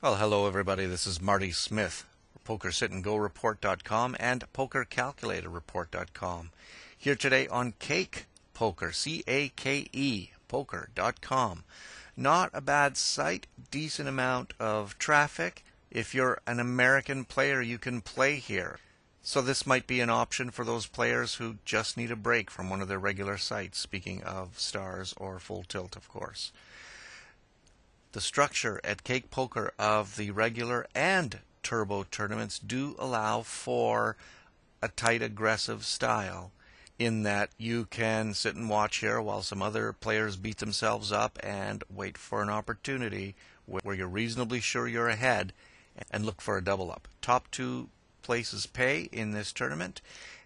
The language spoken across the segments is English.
Well, hello everybody. This is Marty Smith, PokerSitAndGoReport.com and PokerCalculatorReport.com. Here today on Cake Poker, C-A-K-E, Poker.com. Not a bad site, decent amount of traffic. If you're an American player, you can play here. So this might be an option for those players who just need a break from one of their regular sites, speaking of Stars or Full Tilt, of course. The structure at Cake Poker of the regular and turbo tournaments do allow for a tight, aggressive style in that you can sit and watch here while some other players beat themselves up and wait for an opportunity where you're reasonably sure you're ahead and look for a double up. Top two places pay in this tournament,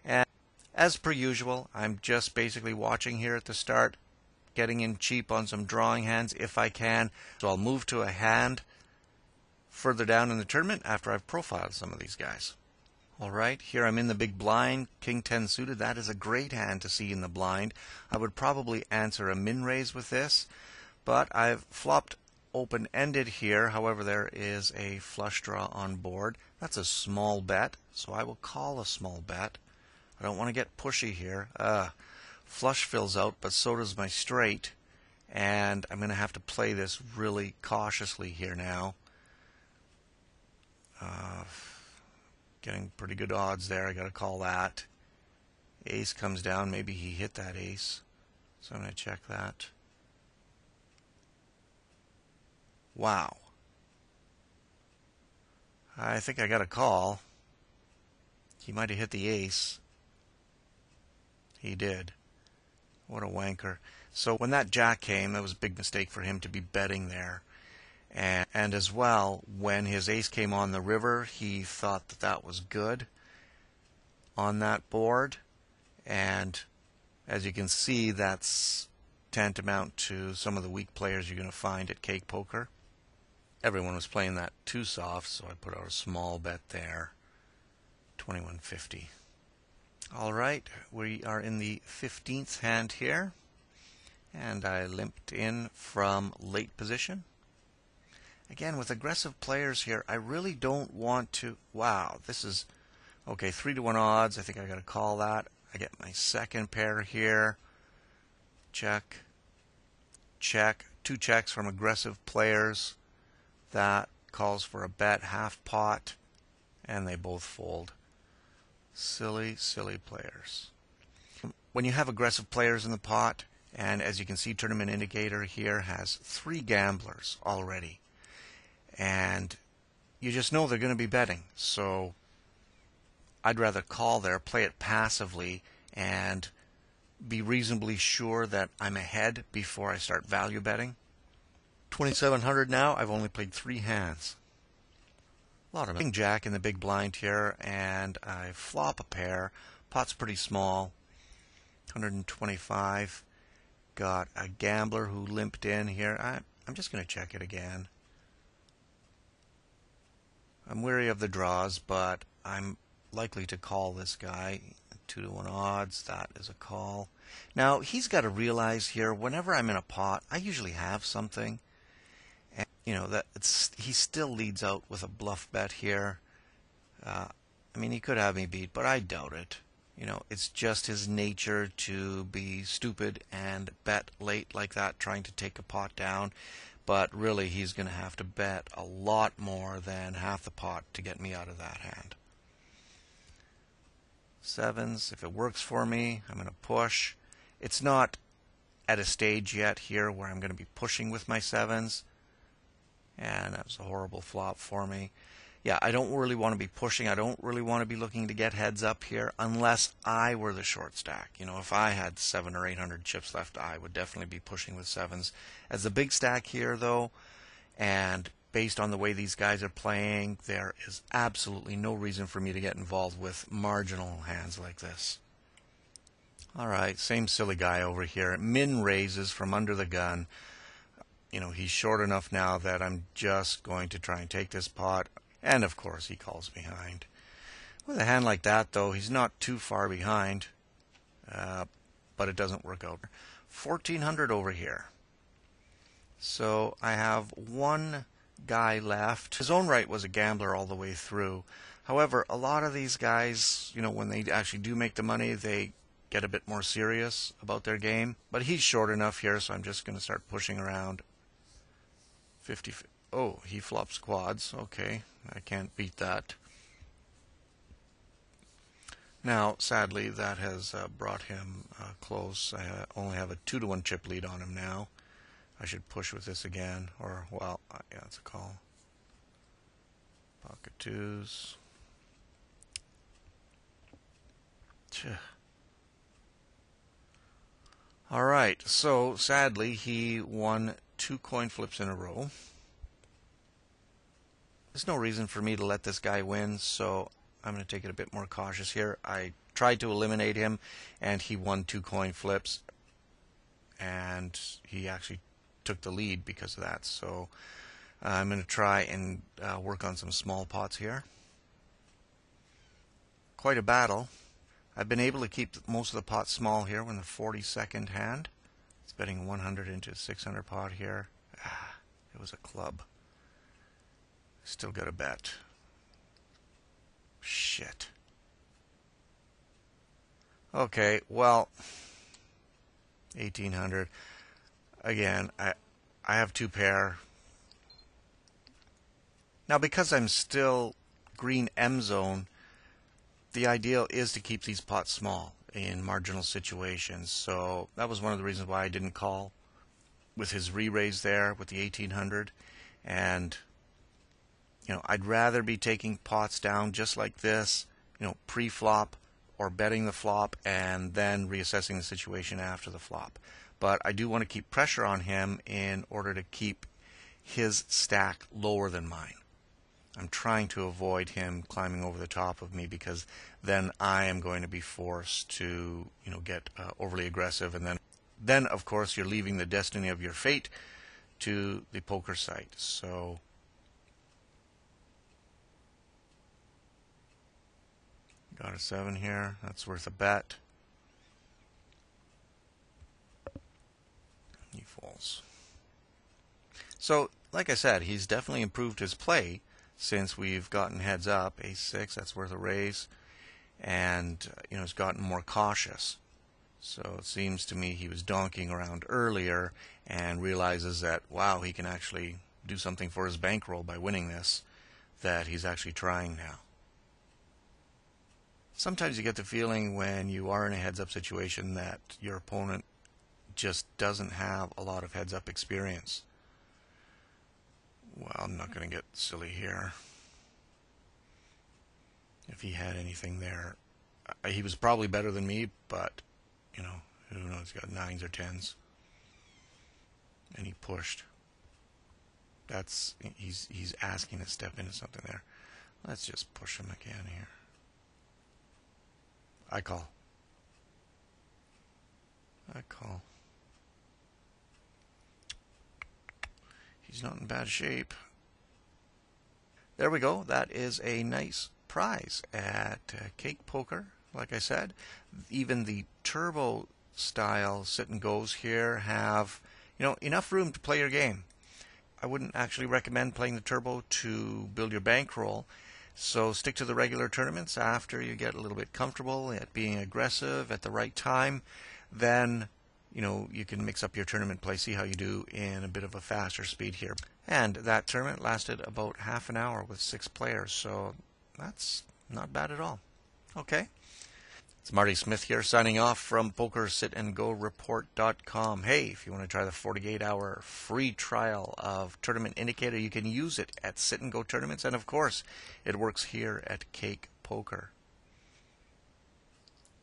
and as per usual, I'm just basically watching here at the start, getting in cheap on some drawing hands if I can. So I'll move to a hand further down in the tournament after I've profiled some of these guys. Alright, here I'm in the big blind, King 10 suited. That is a great hand to see in the blind. I would probably answer a min raise with this, but I've flopped open-ended here. However, there is a flush draw on board. That's a small bet, so I will call a small bet. I don't want to get pushy here. Flush fills out, but so does my straight, and I'm going to have to play this really cautiously here now. Getting pretty good odds there. I got to call that. Ace comes down. Maybe he hit that ace, so I'm going to check that. Wow. I think I got a call. He might have hit the ace. He did. What a wanker. So when that jack came, that was a big mistake for him to be betting there. And as well, when his ace came on the river, he thought that that was good on that board. And as you can see, that's tantamount to some of the weak players you're going to find at Cake Poker. Everyone was playing that too soft, so I put out a small bet there, 2150. All right, we are in the 15th hand here, and I limped in from late position. Again, with aggressive players here, I really don't want to... Wow, this is... Okay, 3-1 odds. I think I got to call that. I get my second pair here. Check. Check. Two checks from aggressive players. That calls for a bet, half pot, and they both fold. Silly, silly players. When you have aggressive players in the pot, and as you can see, Tournament Indicator here has 3 gamblers already, and you just know they're going to be betting. So I'd rather call there, play it passively, and be reasonably sure that I'm ahead before I start value betting. 2,700 now. I've only played 3 hands. A lot of King Jack in the big blind here, and I flop a pair. Pot's pretty small, 125. Got a gambler who limped in here. I'm just going to check it again. I'm weary of the draws, but I'm likely to call this guy. 2-1 odds. That is a call. Now, he's got to realize here, whenever I'm in a pot, I usually have something. And, you know, he still leads out with a bluff bet here. I mean, he could have me beat, but I doubt it. You know, it's just his nature to be stupid and bet late like that, trying to take a pot down. But really, he's going to have to bet a lot more than half the pot to get me out of that hand. Sevens, if it works for me, I'm going to push. It's not at a stage yet here where I'm going to be pushing with my sevens. And that was a horrible flop for me. Yeah, I don't really want to be pushing. I don't really want to be looking to get heads up here unless I were the short stack. You know, if I had 700 or 800 chips left, I would definitely be pushing with sevens. As the big stack here, though, and based on the way these guys are playing, there is absolutely no reason for me to get involved with marginal hands like this. All right, same silly guy over here. Min raises from under the gun. You know, he's short enough now that I'm just going to try and take this pot. And, of course, he calls behind. With a hand like that, though, he's not too far behind. But it doesn't work out. 1,400 over here. So I have one guy left. His own right was a gambler all the way through. However, a lot of these guys, when they actually do make the money, they get a bit more serious about their game. But he's short enough here, so I'm just going to start pushing around. 50. Oh, he flops quads. Okay, I can't beat that. Now, sadly, that has brought him close. I only have a 2-to-1 chip lead on him now. I should push with this again, or, well, yeah, it's a call. Pocket twos. Alright, so sadly he won 2 coin flips in a row. There's no reason for me to let this guy win, so I'm going to take it a bit more cautious here. I tried to eliminate him, and he won 2 coin flips, and he actually took the lead because of that. So I'm going to try and work on some small pots here. Quite a battle. I've been able to keep most of the pots small here in the 42nd hand. It's betting 100 into a 600 pot here. It was a club. Still got a bet. Shit. Okay, well, 1800. Again, I have 2 pair. Now, because I'm still green M zone, the ideal is to keep these pots small in marginal situations. So that was one of the reasons why I didn't call with his re-raise there with the 1800. And I'd rather be taking pots down just like this, pre-flop or betting the flop and then reassessing the situation after the flop. But I do want to keep pressure on him in order to keep his stack lower than mine. I'm trying to avoid him climbing over the top of me, because then I am going to be forced to, get overly aggressive, and then of course you're leaving the destiny of your fate to the poker site. So got a 7 here. That's worth a bet. He falls. So, like I said, he's definitely improved his play since we've gotten heads up. Ace-6, that's worth a raise. And, he's gotten more cautious. So it seems to me he was donkeying around earlier and realizes that, wow, he can actually do something for his bankroll by winning this, that he's actually trying now. Sometimes you get the feeling when you are in a heads-up situation that your opponent just doesn't have a lot of heads-up experience. Well, I'm not going to get silly here. If he had anything there, he was probably better than me, but, who knows, he's got 9s or 10s. And he pushed. He's asking to step into something there. Let's just push him again here. I call. He's not in bad shape. There we go. That is a nice prize at Cake Poker. Like I said, even the turbo style sit and goes here have, enough room to play your game. I wouldn't actually recommend playing the turbo to build your bankroll. So stick to the regular tournaments after you get a little bit comfortable at being aggressive at the right time. Then, you can mix up your tournament play, see how you do in a bit of a faster speed here. And that tournament lasted about half an hour with 6 players, so that's not bad at all. Okay. It's Marty Smith here signing off from PokerSitAndGoReport.com. Hey, if you want to try the 48-hour free trial of Tournament Indicator, you can use it at Sit and Go tournaments, and of course, it works here at Cake Poker.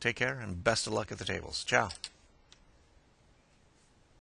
Take care and best of luck at the tables. Ciao.